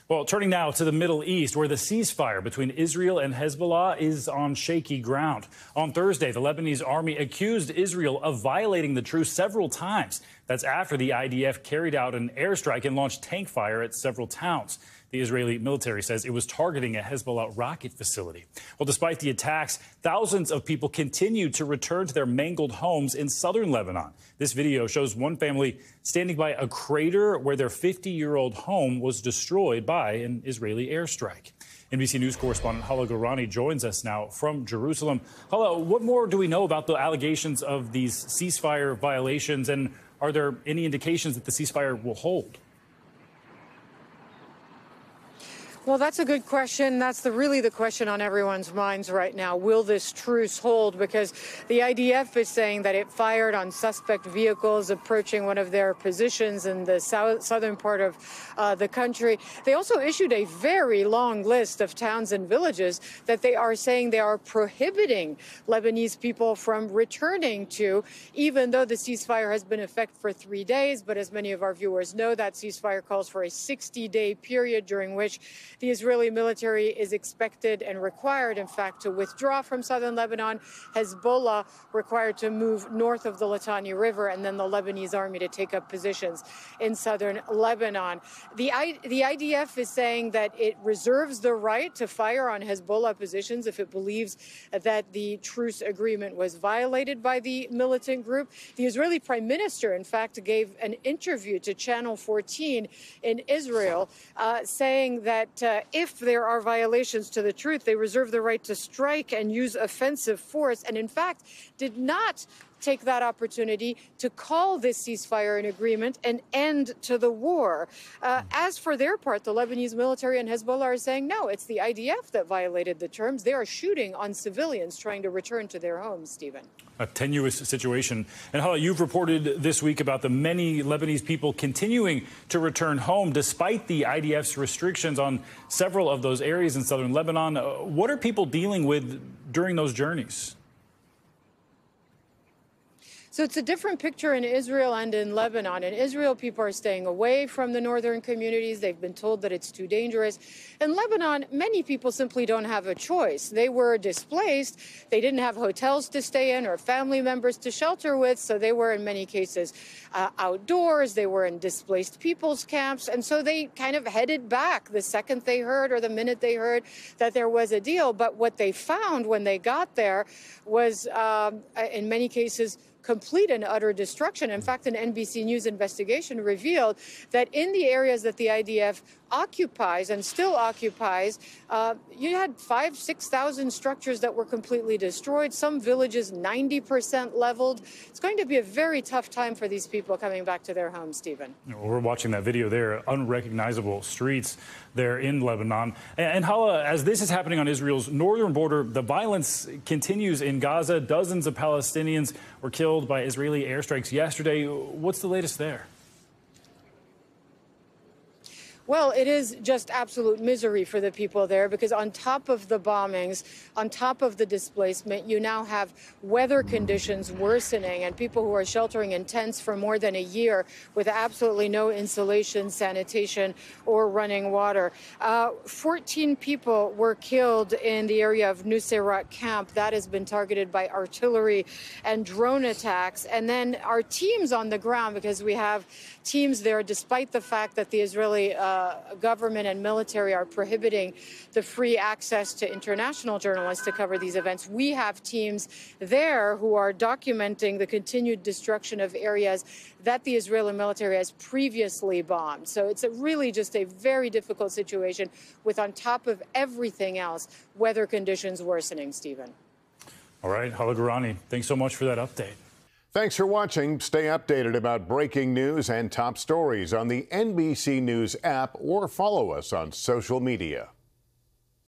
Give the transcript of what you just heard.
Well, turning now to the Middle East, where the ceasefire between Israel and Hezbollah is on shaky ground. On Thursday, the Lebanese army accused Israel of violating the truce several times. That's after the IDF carried out an airstrike and launched tank fire at several towns. The Israeli military says it was targeting a Hezbollah rocket facility. Well, despite the attacks, thousands of people continue to return to their mangled homes in southern Lebanon. This video shows one family standing by a crater where their 50-year-old home was destroyed by an Israeli airstrike. NBC News correspondent Hala Gorani joins us now from Jerusalem. Hala, what more do we know about the allegations of these ceasefire violations, and are there any indications that the ceasefire will hold? Well, that's a good question. That's really the question on everyone's minds right now. Will this truce hold? Because the IDF is saying that it fired on suspect vehicles approaching one of their positions in the southern part of the country. They also issued a very long list of towns and villages that they are saying they are prohibiting Lebanese people from returning to, even though the ceasefire has been in effect for 3 days. But as many of our viewers know, that ceasefire calls for a 60-day period during which the Israeli military is expected and required, in fact, to withdraw from southern Lebanon. Hezbollah required to move north of the Litani River, and then the Lebanese army to take up positions in southern Lebanon. The IDF is saying that it reserves the right to fire on Hezbollah positions if it believes that the truce agreement was violated by the militant group. The Israeli prime minister, in fact, gave an interview to Channel 14 in Israel, saying that if there are violations to the truce, they reserve the right to strike and use offensive force, and in fact did not take that opportunity to call this ceasefire an agreement an end to the war. As for their part, the Lebanese military and Hezbollah are saying, no, it's the IDF that violated the terms. They are shooting on civilians trying to return to their homes, Stephen. A tenuous situation. And Hala, you've reported this week about the many Lebanese people continuing to return home despite the IDF's restrictions on several of those areas in southern Lebanon. What are people dealing with during those journeys? So it's a different picture in Israel and in Lebanon. In Israel, people are staying away from the northern communities. They've been told that it's too dangerous. In Lebanon, many people simply don't have a choice. They were displaced. They didn't have hotels to stay in or family members to shelter with. So they were, in many cases, outdoors. They were in displaced people's camps. And so they kind of headed back the second they heard or the minute they heard that there was a deal. But what they found when they got there was, in many cases, complete and utter destruction. In fact, an NBC News investigation revealed that in the areas that the IDF occupies and still occupies, you had 5,000 to 6,000 structures that were completely destroyed, some villages 90% leveled. It's going to be a very tough time for these people coming back to their homes, Stephen. We're watching that video there, unrecognizable streets there in Lebanon. And Hala, as this is happening on Israel's northern border, the violence continues in Gaza. Dozens of Palestinians were killed by Israeli airstrikes yesterday. What's the latest there? Well, it is just absolute misery for the people there, because on top of the bombings, on top of the displacement, you now have weather conditions worsening and people who are sheltering in tents for more than a year with absolutely no insulation, sanitation, or running water. 14 people were killed in the area of Nuseirat camp. That has been targeted by artillery and drone attacks. And then our teams on the ground, because we have teams there, despite the fact that the Israeli government and military are prohibiting the free access to international journalists to cover these events. We have teams there who are documenting the continued destruction of areas that the Israeli military has previously bombed. So it's really just a very difficult situation with, on top of everything else, weather conditions worsening, Stephen. All right, Hala Gorani, thanks so much for that update. Thanks for watching. Stay updated about breaking news and top stories on the NBC News app or follow us on social media.